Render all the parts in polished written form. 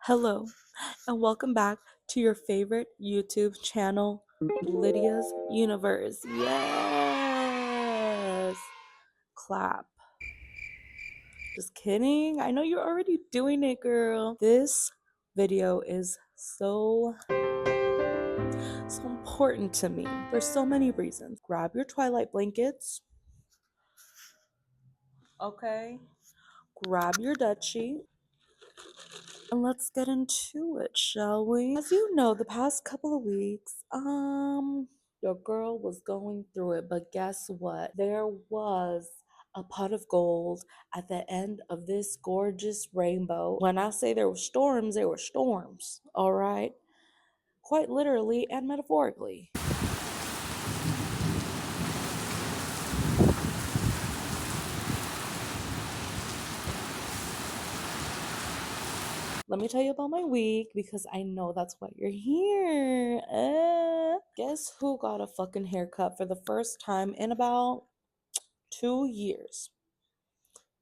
Hello, and welcome back to your favorite YouTube channel, Lydia's Universe. Yes! Clap. Just kidding. I know you're already doing it, girl. This video is so important to me for so many reasons. Grab your Twilight blankets. Okay? Grab your Dutchie. And let's get into it, shall we? As you know, the past couple of weeks, your girl was going through it, but guess what? There was a pot of gold at the end of this gorgeous rainbow. When I say there were storms, all right? Quite literally and metaphorically. Let me tell you about my week because I know that's why you're here. Guess who got a fucking haircut for the first time in about 2 years?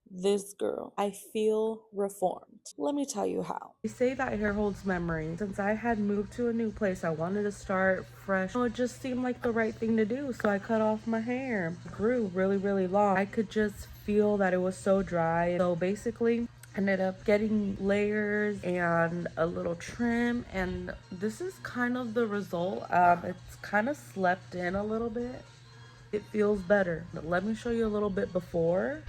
This girl. I feel reformed. Let me tell you how. They say that hair holds memory. Since I had moved to a new place, I wanted to start fresh. It just seemed like the right thing to do, so I cut off my hair. It grew really long. I could just feel that it was so dry. So basically, ended up getting layers and a little trim, and this is kind of the result. It's kind of slept in a little bit. It feels better. But let me show you a little bit before.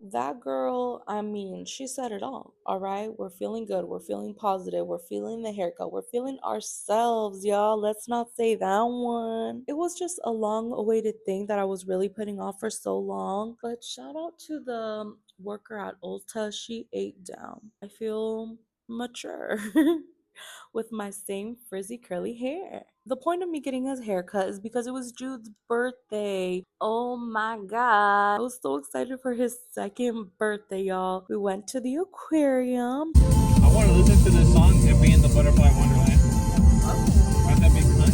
That girl, I mean, she said it all right? We're feeling good. We're feeling positive. We're feeling the haircut. We're feeling ourselves, y'all. Let's not say that one. It was just a long awaited thing that I was really putting off for so long. But shout out to the worker at Ulta. She ate down. I feel mature. With my same frizzy curly hair. The point of me getting his haircut is because it was Jude's birthday. Oh my god. I was so excited for his second birthday, y'all. We went to the aquarium. I want to listen to this song, It Being the Butterfly Wonderland. Oh. Aren't that big fun?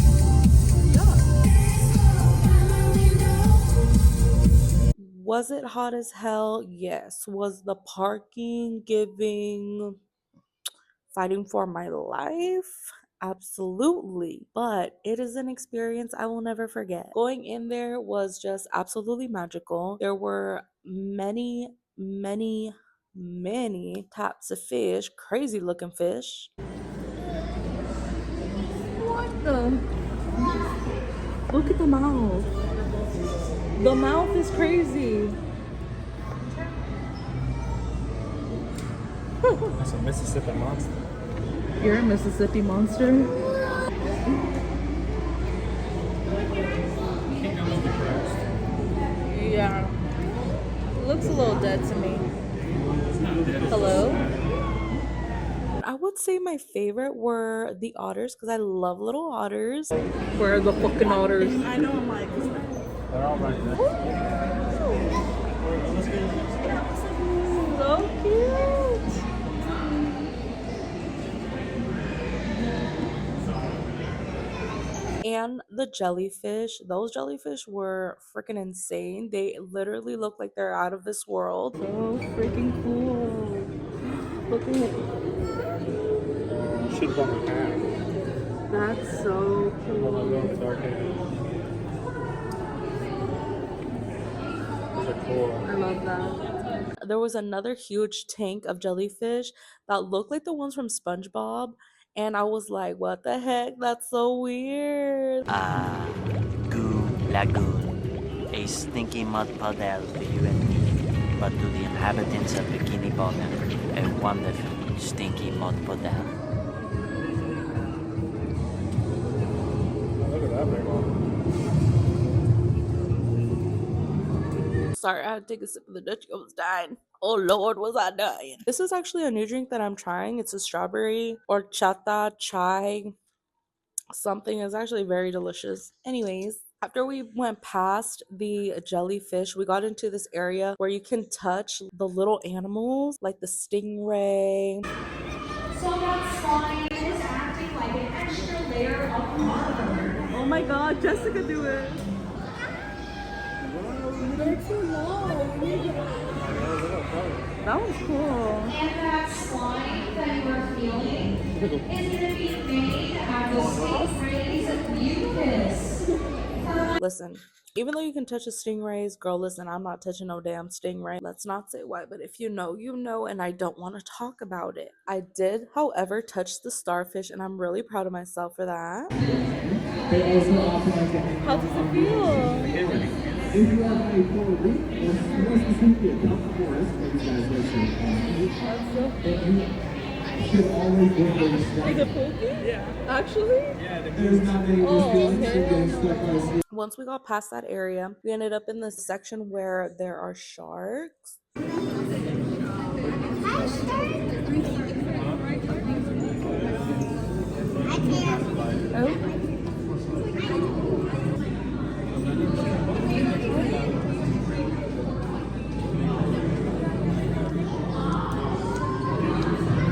Yeah. Was it hot as hell? Yes. Was the parking giving fighting for my life? Absolutely. But it is an experience I will never forget. Going in there was just absolutely magical. There were many types of fish, crazy looking fish. What the? Look at the mouth. The mouth is crazy. That's a Mississippi monster. You're a Mississippi monster? Yeah. Looks a little dead to me. Hello? I would say my favorite were the otters because I love little otters. Where are the fucking otters? I know, I'm like, They're all right there. So cute. And the jellyfish, those jellyfish were freaking insane. They literally look like they're out of this world. So freaking cool. Look at it. You should bump a pack. That's so cool. Those are cool. I love that. There was another huge tank of jellyfish that looked like the ones from SpongeBob. And I was like, what the heck? That's so weird. Goo Lagoon, a stinky mud puddle to you and me, but to the inhabitants of Bikini Bottom, a wonderful stinky mud puddle. Look at that big one. Sorry, I had to take a sip of the Dutch. I was dying. Oh Lord, was I dying. This is actually a new drink that I'm trying. It's a strawberry horchata chai something. Is actually very delicious. Anyways, after we went past the jellyfish, we got into this area where you can touch the little animals like the stingray. So that slime is acting like an extra layer of mud. Oh my god, Jessica, do it. They're too low. That was cool. And that slime that you are feeling is going to be made out of stingrays mucus. Listen, even though you can touch a stingrays, girl, listen, I'm not touching no damn stingray. Let's not say why, but if you know, you know, and I don't want to talk about it. I did, however, touch the starfish, and I'm really proud of myself for that. How does it feel? If you have a coral reef, or more specifically a kelp forest, for these guys listening, you should always bring those stuff. Is it poking? Yeah. Actually? Yeah, there's not many feelings for getting stuck by a snake. Once we got past that area, we ended up in the section where there are sharks. Oh.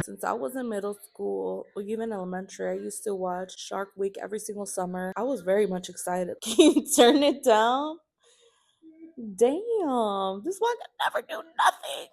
Since I was in middle school or even elementary, I used to watch Shark Week every single summer. I was very much excited. Can you turn it down? Damn, this one could never do nothing.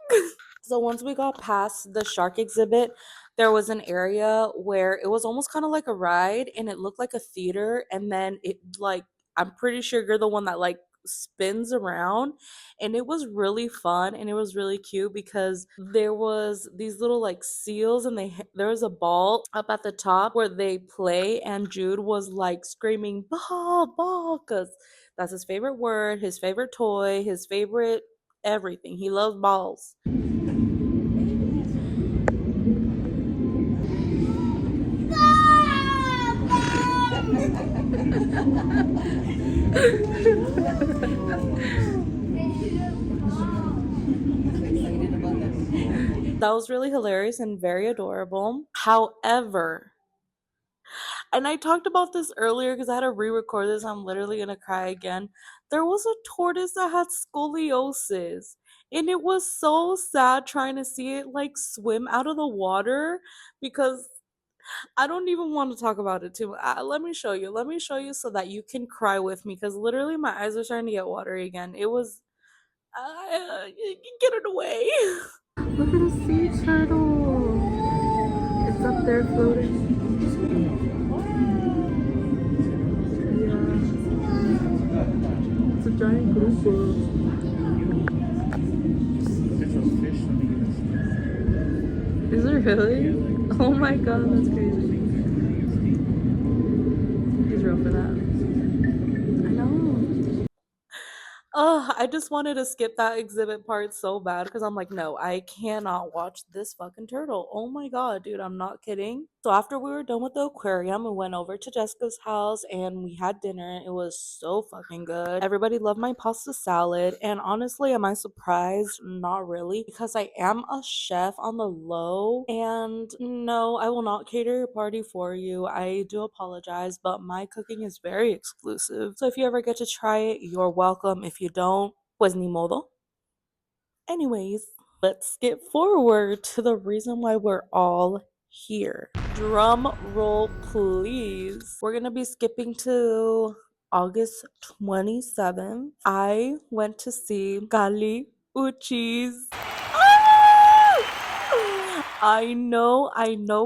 So once we got past the shark exhibit, there was an area where it was almost kind of like a ride and it looked like a theater. And then it, like, I'm pretty sure you're the one that like spins around, and it was really fun and it was really cute because there was these little like seals, and there was a ball up at the top where they play, and Jude was like screaming ball because that's his favorite word, his favorite toy, his favorite everything. He loves balls. That was really hilarious and very adorable. However, and I talked about this earlier because I had to re-record this. I'm literally gonna cry again. There was a tortoise that had scoliosis, and it was so sad trying to see it like swim out of the water because I don't even want to talk about it too. Let me show you. Let me show you so that you can cry with me because literally my eyes are starting to get watery again. It was. Get it away. Look at the sea turtle. It's up there floating. Yeah. It's a giant grouper. Is it really? Oh my god, that's crazy. He's real for that. I know. Oh, I just wanted to skip that exhibit part so bad because I'm like, no, I cannot watch this fucking turtle. Oh my god, dude, I'm not kidding. So after we were done with the aquarium, we went over to Jessica's house and we had dinner. It was so fucking good. Everybody loved my pasta salad. And honestly, am I surprised? Not really, because I am a chef on the low. And no, I will not cater your party for you. I do apologize, but my cooking is very exclusive. So if you ever get to try it, you're welcome. If you don't, pues ni modo. Anyways, let's get forward to the reason why we're all here. Drum roll, please. We're gonna be skipping to August 27th. I went to see Kali Uchis. I know.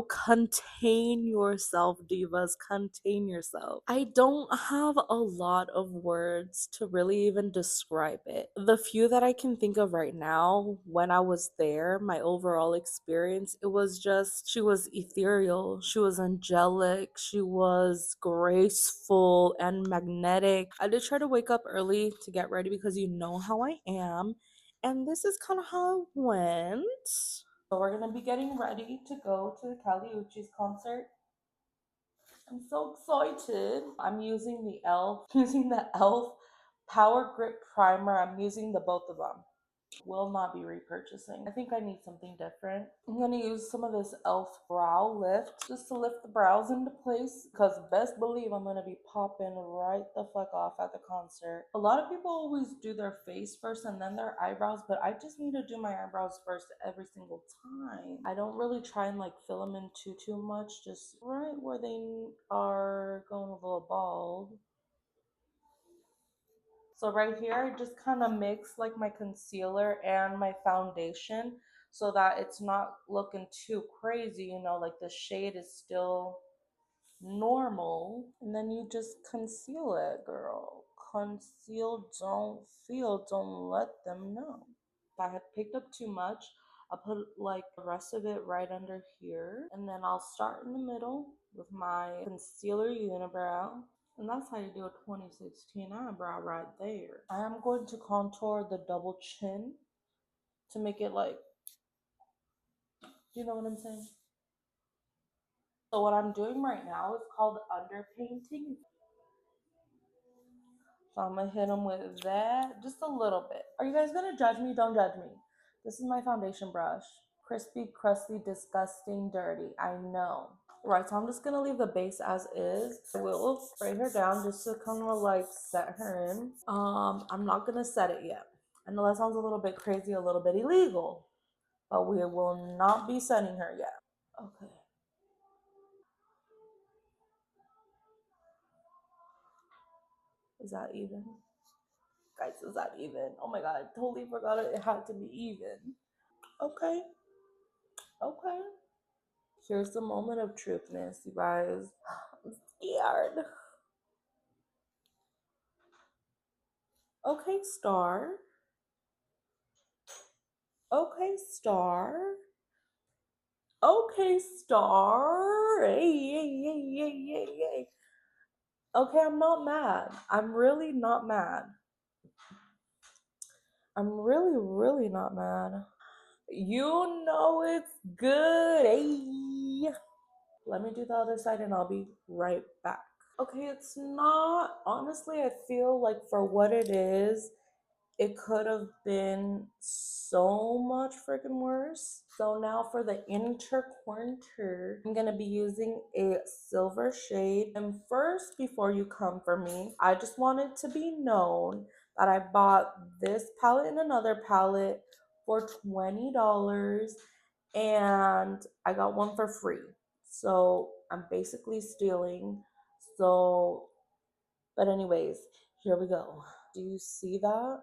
Contain yourself, divas. Contain yourself. I don't have a lot of words to really even describe it. The few that I can think of right now, when I was there, my overall experience, it was just, she was ethereal, she was angelic, she was graceful and magnetic. I did try to wake up early to get ready because you know how I am. And this is kind of how it went. So we're gonna be getting ready to go to the Kali Uchis concert. I'm so excited. I'm using the elf Power Grip Primer. I'm using the both of them. Will not be repurchasing. I think I need something different. I'm gonna use some of this elf brow lift just to lift the brows into place because best believe I'm gonna be popping right the fuck off at the concert. A lot of people always do their face first and then their eyebrows, but I just need to do my eyebrows first every single time. I don't really try and like fill them in too much, just right where they are going a little bald. So right here, I just kind of mix like my concealer and my foundation so that it's not looking too crazy, you know, like the shade is still normal. And then you just conceal it, girl. Conceal, don't feel, don't let them know. If I had picked up too much, I'll put like the rest of it right under here. And then I'll start in the middle with my concealer unibrow. And that's how you do a 2016 eyebrow right there. I am going to contour the double chin to make it like, you know what I'm saying? So what I'm doing right now is called underpainting. So I'm gonna hit them with that just a little bit. Are you guys gonna judge me? Don't judge me. This is my foundation brush. Crispy, crusty, disgusting, dirty. I know. Right, so I'm just gonna leave the base as is. I will spray her down just to kind of like set her in. I'm not gonna set it yet. I know that sounds a little bit crazy, a little bit illegal, but we will not be setting her yet. Okay. Is that even? Guys, is that even? Oh my god, I totally forgot it had to be even. Okay. Okay. Here's the moment of truthness, you guys. I'm scared. Okay, star. Okay, star. Okay, star. Hey, hey, hey, hey, hey, hey. Okay, I'm not mad. I'm really not mad. I'm really, really not mad. You know it's good. Hey. Let me do the other side and I'll be right back. Okay, it's not, honestly, I feel like for what it is, it could have been so much freaking worse. So now for the inner corner, I'm gonna be using a silver shade. And first, before you come for me, I just wanted to be known that I bought this palette and another palette for $20 and I got one for free. So I'm basically stealing. So, but anyways, here we go. Do you see that?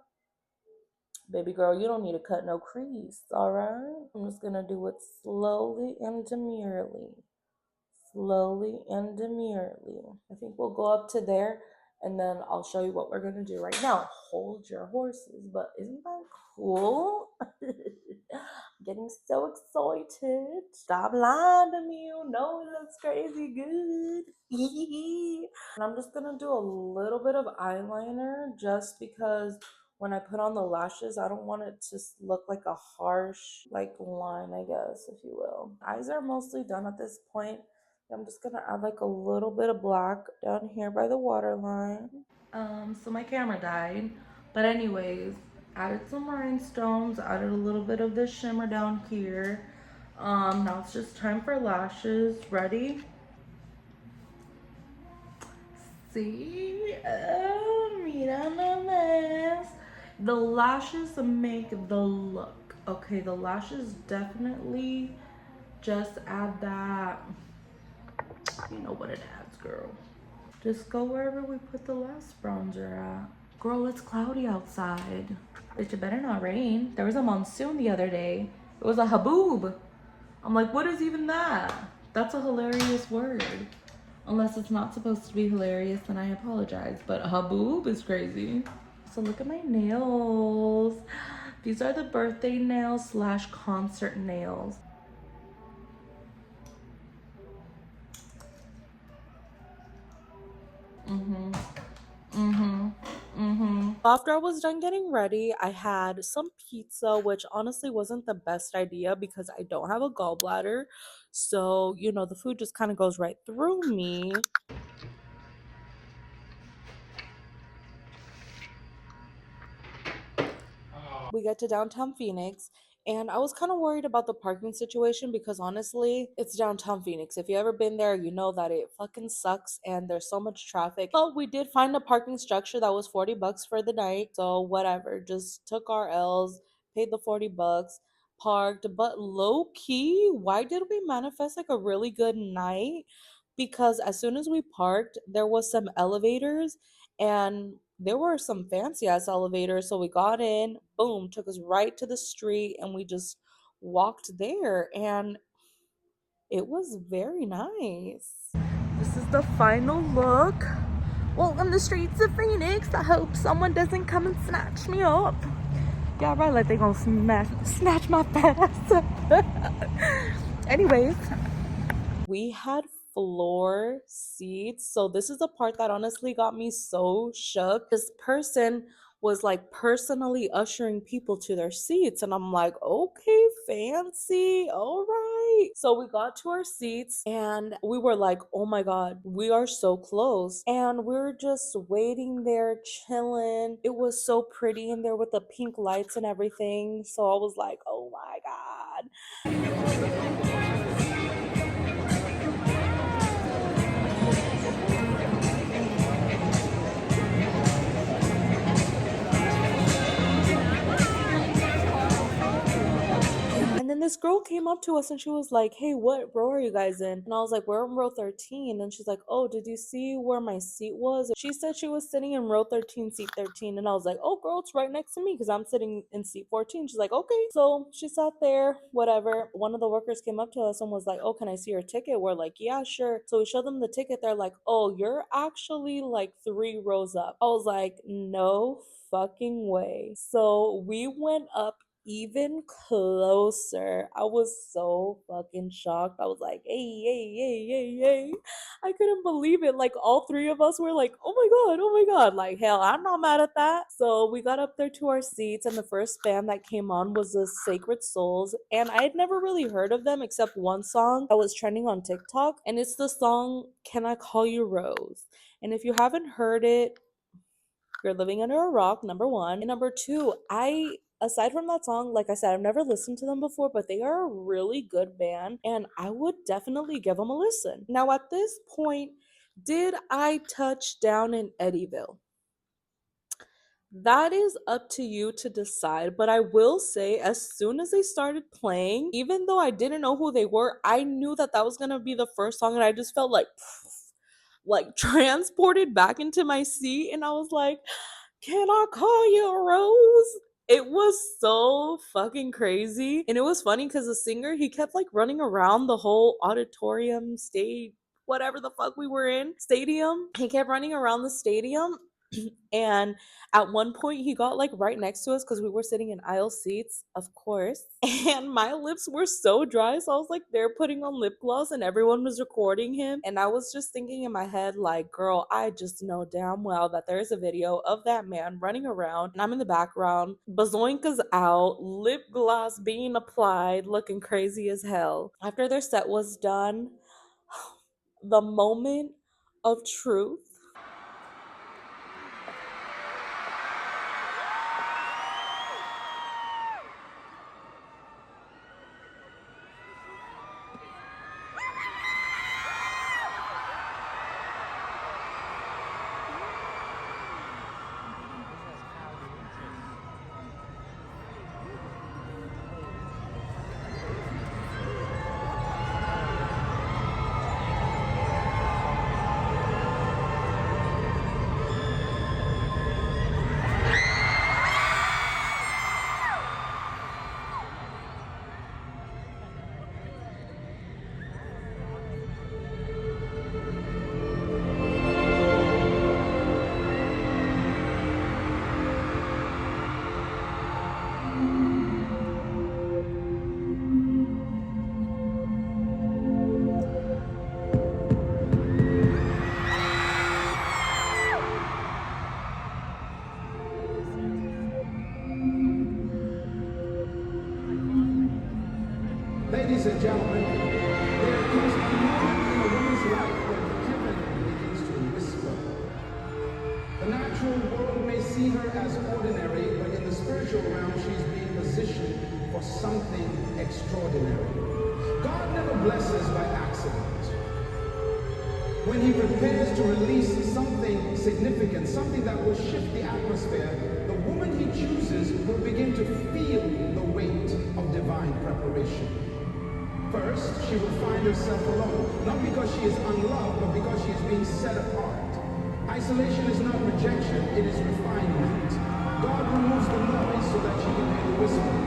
Baby girl, you don't need to cut no crease, all right? I'm just gonna do it slowly and demurely. Slowly and demurely. I think we'll go up to there and then I'll show you what we're gonna do right now. Hold your horses, but isn't that cool? Getting so excited. Stop lying to me. You know it looks crazy good. And I'm just gonna do a little bit of eyeliner just because when I put on the lashes, I don't want it to look like a harsh like line, I guess, if you will. Eyes are mostly done at this point. I'm just gonna add like a little bit of black down here by the waterline. So my camera died, but anyways, added some rhinestones, added a little bit of this shimmer down here. Now it's just time for lashes. Ready? See? Oh, mira nomás. The lashes make the look. Okay, the lashes definitely just add that. You know what it adds, girl. Just go wherever we put the last bronzer at. Girl, it's cloudy outside. Bitch, it better not rain. There was a monsoon the other day. It was a haboob. I'm like, what is even that? That's a hilarious word. Unless it's not supposed to be hilarious, then I apologize. But haboob is crazy. So look at my nails. These are the birthday nails slash concert nails. After I was done getting ready, I had some pizza, which honestly wasn't the best idea because I don't have a gallbladder. So, you know, the food just kind of goes right through me. We get to downtown Phoenix, and I was kind of worried about the parking situation because honestly, it's downtown Phoenix. If you ever been there, you know that it fucking sucks and there's so much traffic. But we did find a parking structure that was $40 for the night, so whatever. Just took our L's, paid the $40, parked. But low key, why did we manifest like a really good night? Because as soon as we parked, there was some elevators and there were some fancy ass elevators. So we got in, boom, took us right to the street, and we just walked there, and it was very nice. This is the final look. Welcome to streets of Phoenix. I hope someone doesn't come and snatch me up. Yeah, right, like they gonna snatch my fat ass up. Anyways, we had floor seats, so this is the part that honestly got me so shook. This person was like personally ushering people to their seats, and I'm like, okay, fancy, all right. So we got to our seats and we were like, oh my god, we are so close, and we're just waiting there chilling. It was so pretty in there with the pink lights and everything, so I was like, oh my god. And then this girl came up to us and she was like, hey, what row are you guys in? And I was like, we're in row 13. And she's like, oh, did you see where my seat was? She said she was sitting in row 13, seat 13. And I was like, oh, girl, it's right next to me because I'm sitting in seat 14. She's like, okay. So she sat there, whatever. One of the workers came up to us and was like, oh, can I see your ticket? We're like, yeah, sure. So we showed them the ticket. They're like, oh, you're actually like 3 rows up. I was like, no fucking way. So we went up even closer. I was so fucking shocked. I was like, hey, hey, hey, hey, hey. I couldn't believe it. Like, all 3 of us were like, oh my god, oh my god. Like, hell, I'm not mad at that. So we got up there to our seats, and the first band that came on was the Sacred Souls. And I had never really heard of them except one song that was trending on TikTok, and it's the song Can I Call You Rose? And if you haven't heard it, you're living under a rock, number one. And number two, aside from that song, like I said, I've never listened to them before, but they are a really good band and I would definitely give them a listen. Now, at this point, did I touch down in Eddyville? That is up to you to decide, but I will say, as soon as they started playing, even though I didn't know who they were, I knew that that was gonna be the first song, and I just felt like transported back into my seat, and I was like, can I call you a Rose? It was so fucking crazy. And it was funny because the singer, he kept like running around the whole auditorium, stage, whatever the fuck we were in, stadium. He kept running around the stadium. And at one point, he got like right next to us because we were sitting in aisle seats, of course. And my lips were so dry. So I was like, they're putting on lip gloss and everyone was recording him. And I was just thinking in my head, like, girl, I just know damn well that there's a video of that man running around and I'm in the background. Bazoinka's out, lip gloss being applied, looking crazy as hell. After their set was done, the moment of truth. Ladies and gentlemen, there comes a moment in a woman's life when heaven begins to whisper. The natural world may see her as ordinary, but in the spiritual realm, she's being positioned for something extraordinary. God never blesses by accident. When He prepares to release something significant, something that will shift the atmosphere, the woman He chooses will begin to feel the weight of divine preparation. First, she will find herself alone, not because she is unloved, but because she is being set apart. Isolation is not rejection, it is refinement. God removes the noise so that she can hear the whisper.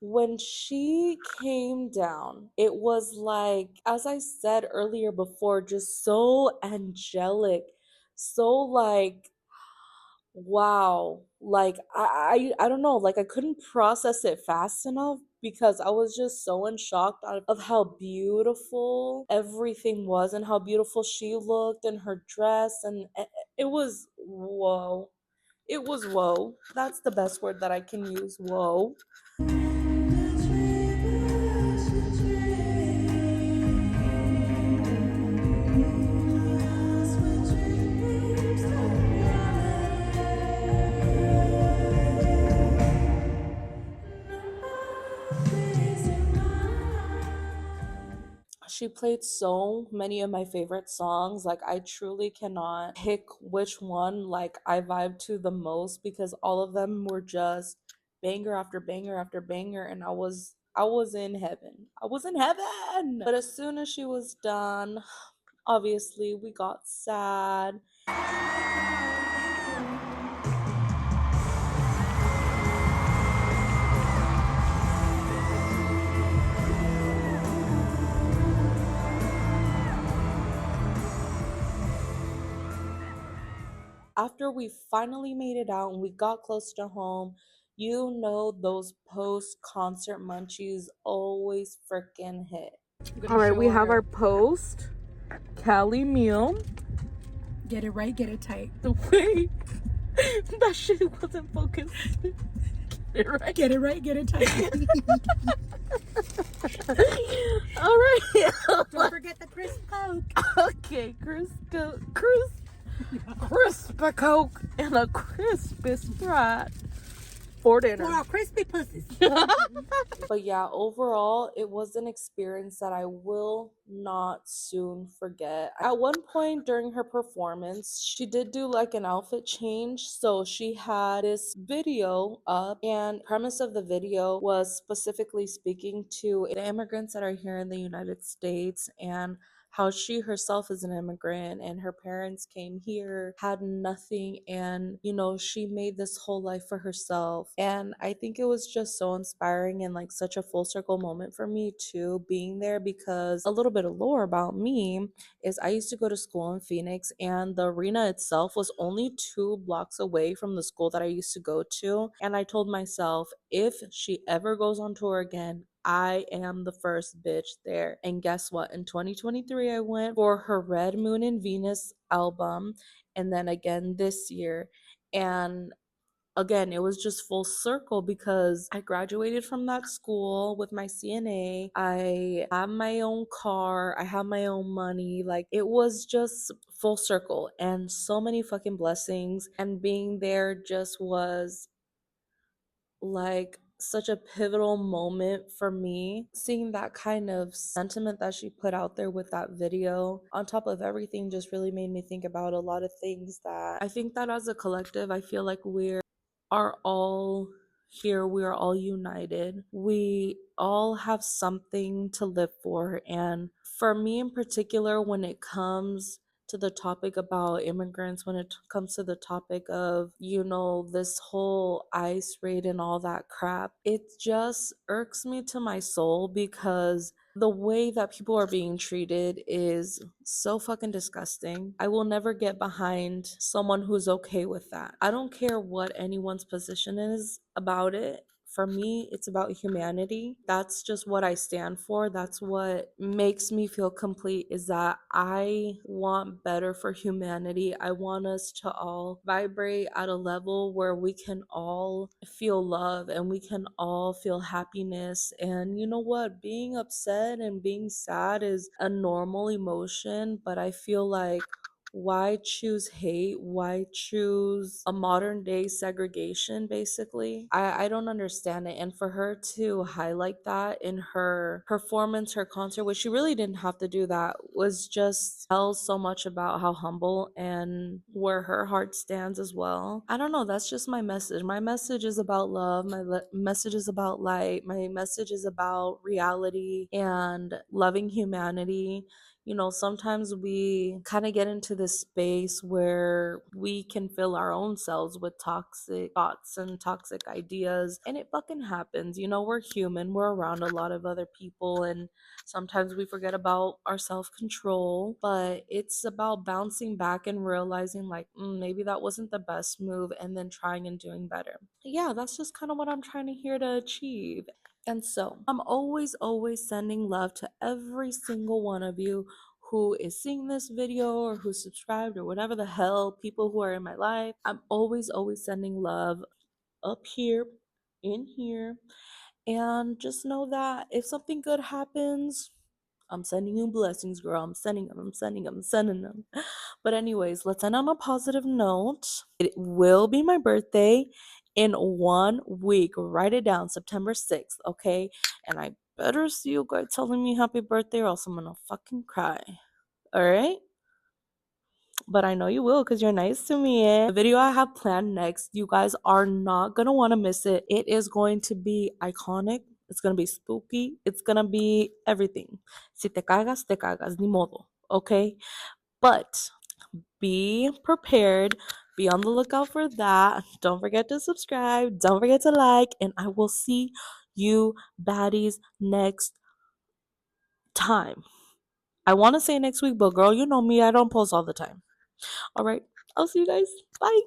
when she came down, it was like, as I said earlier before, just so angelic, so like, wow. Like I don't know, like I couldn't process it fast enough because I was just so in shock of how beautiful everything was and how beautiful she looked and her dress, and it was whoa. It was whoa. That's the best word that I can use. Whoa. She played so many of my favorite songs. Like I truly cannot pick which one like I vibe to the most because all of them were just banger after banger after banger, and I was in heaven. I was in heaven. But as soon as she was done, obviously we got sad. After we finally made it out and we got close to home, you know those post concert munchies always freaking hit. All right, we have our post Cali meal. Get it right, get it tight. Wait, that shit wasn't focused. Get it right. Get it right, get it tight. All right. Don't forget the crisp Coke. Okay, crisp Coke and a crispy Sprite for dinner. For our crispy pussies. But yeah, overall, it was an experience that I will not soon forget. At one point during her performance, she did do like an outfit change. So she had this video up, and premise of the video was specifically speaking to the immigrants that are here in the United States and how she herself is an immigrant and her parents came here, had nothing, and she made this whole life for herself. And I think it was just so inspiring and like such a full circle moment for me too, being there, because a little bit of lore about me is I used to go to school in Phoenix, and the arena itself was only 2 blocks away from the school that I used to go to. And I told myself, if she ever goes on tour again, I am the first bitch there. And guess what? In 2023, I went for her Red Moon and Venus album, and then again this year. And again, it was just full circle because I graduated from that school with my CNA. I have my own car, I have my own money. Like, it was just full circle and so many fucking blessings. And being there just was like such a pivotal moment for me. Seeing that kind of sentiment that she put out there with that video, on top of everything, just really made me think about a lot of things that I think that as a collective, I feel like we are all here, we are all united, we all have something to live for. And for me in particular, when it comes to the topic about immigrants, when it comes to the topic of, this whole ICE raid and all that crap, it just irks me to my soul because the way that people are being treated is so fucking disgusting. I will never get behind someone who's okay with that. I don't care what anyone's position is about it. For me, it's about humanity. That's just what I stand for. That's what makes me feel complete, is that I want better for humanity. I want us to all vibrate at a level where we can all feel love and we can all feel happiness. And you know what? Being upset and being sad is a normal emotion, but I feel like, why choose hate? Why choose a modern day segregation, basically? I don't understand it. And for her to highlight that in her performance, her concert, which she really didn't have to do, that was just tells so much about how humble and where her heart stands as well. I don't know, that's just my message. My message is about love. Message is about light. My message is about reality and loving humanity. You know, sometimes we kind of get into this space where we can fill our own selves with toxic thoughts and toxic ideas, and it fucking happens. You know, we're human, we're around a lot of other people, and sometimes we forget about our self control, but it's about bouncing back and realizing, like, maybe that wasn't the best move, and then trying and doing better. Yeah, that's just kind of what I'm trying to here to achieve. And so I'm always sending love to every single one of you who is seeing this video or who subscribed or whatever the hell, people who are in my life. I'm always sending love up here, in here. And just know that if something good happens, I'm sending you blessings, girl. I'm sending them. I'm sending them. I'm sending them. But anyways, let's end on a positive note. It will be my birthday in 1 week. Write it down, September 6th, okay? And I better see you guys telling me happy birthday or else I'm gonna fucking cry. All right? But I know you will because you're nice to me. The video I have planned next, you guys are not gonna want to miss it. It is going to be iconic. It's gonna be spooky. It's gonna be everything. Si te cagas, ni modo. Okay? But be prepared. Be on the lookout for that. Don't forget to subscribe. Don't forget to like. And I will see you baddies next time. I want to say next week, but girl, you know me. I don't post all the time. All right. I'll see you guys. Bye.